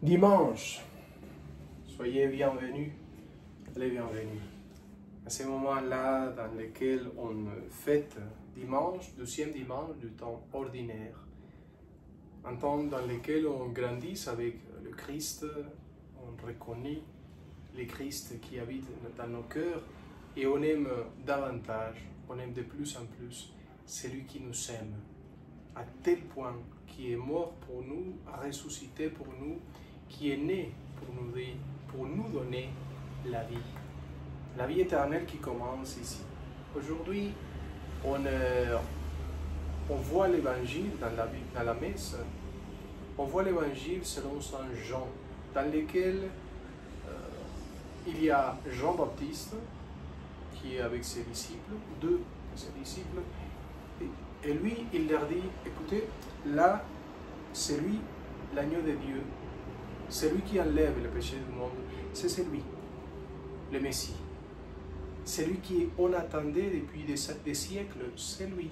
Dimanche, soyez bienvenus, les bienvenus. À ce moment-là dans lequel on fête dimanche, deuxième dimanche du temps ordinaire, un temps dans lequel on grandit avec le Christ, on reconnaît le Christ qui habite dans nos cœurs et on aime davantage, on aime de plus en plus celui qui nous aime, à tel point qui est mort pour nous, ressuscité pour nous, qui est né pour nous donner la vie éternelle qui commence ici. Aujourd'hui, on voit l'évangile dans la messe, on voit l'évangile selon Saint Jean, dans lequel il y a Jean-Baptiste qui est avec ses disciples, deux de ses disciples, et lui, il leur dit, écoutez, là, c'est lui, l'agneau de Dieu, c'est lui qui enlève le péché du monde, c'est lui, le Messie. C'est lui qu'on attendait depuis des siècles, c'est lui.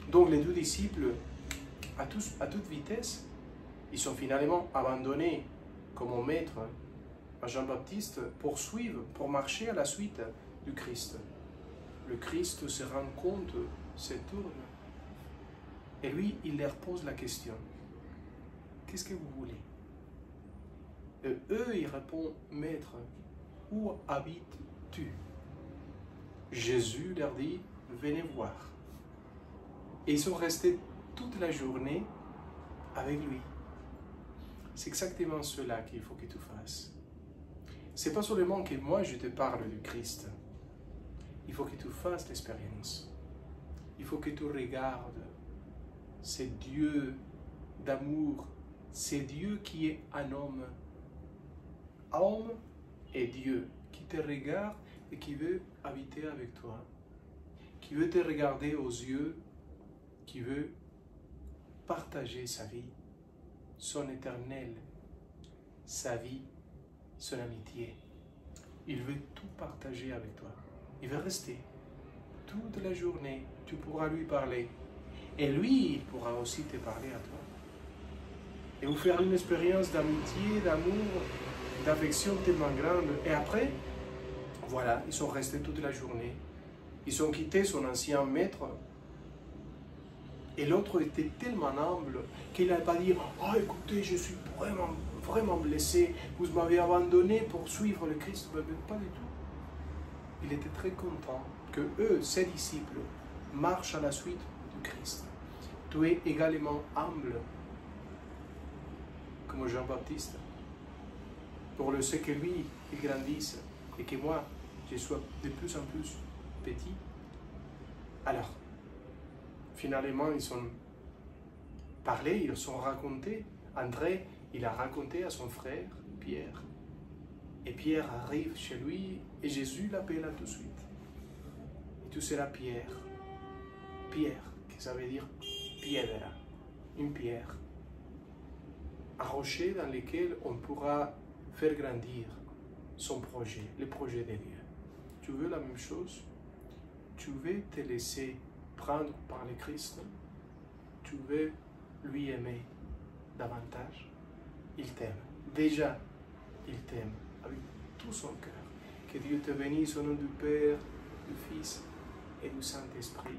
Donc les deux disciples, à toute vitesse, ils sont finalement abandonnés comme maître à Jean-Baptiste pour suivre, pour marcher à la suite du Christ. Le Christ se rend compte, se tourne, et lui, il leur pose la question, qu'est-ce que vous voulez? Et eux, ils répondent, Maître, où habites-tu? Jésus leur dit, venez voir. Et ils sont restés toute la journée avec lui. C'est exactement cela qu'il faut que tu fasses. C'est pas seulement que moi je te parle du Christ. Il faut que tu fasses l'expérience. Il faut que tu regardes. C'est Dieu d'amour. C'est Dieu qui est un homme. Homme et Dieu qui te regarde et qui veut habiter avec toi. Qui veut te regarder aux yeux. Qui veut partager sa vie, son éternel, sa vie, son amitié. Il veut tout partager avec toi. Il veut rester toute la journée. Tu pourras lui parler. Et lui, il pourra aussi te parler à toi. Et vous faire une expérience d'amitié, d'amour, d'affection tellement grande. Et après, voilà, ils sont restés toute la journée. Ils ont quitté son ancien maître. Et l'autre était tellement humble qu'il n'a pas dit « Ah, écoutez, je suis vraiment blessé, vous m'avez abandonné pour suivre le Christ. » Pas du tout. Il était très content que eux, ses disciples, marchent à la suite du Christ. Tu es également humble, comme Jean-Baptiste, pour le ce que lui, il grandisse, et que moi, je sois de plus en plus petit. Alors, finalement, ils ont parlé, ils ont raconté. André, il a raconté à son frère, Pierre. Et Pierre arrive chez lui et Jésus l'appelle tout de suite. Et tu seras Pierre. Pierre, qui ça veut dire piedra, une pierre. Un rocher dans lequel on pourra faire grandir son projet, le projet de Dieu. Tu veux la même chose? Tu veux te laisser prendre par le Christ, tu veux lui aimer davantage, il t'aime. Déjà, il t'aime avec tout son cœur. Que Dieu te bénisse au nom du Père, du Fils et du Saint-Esprit.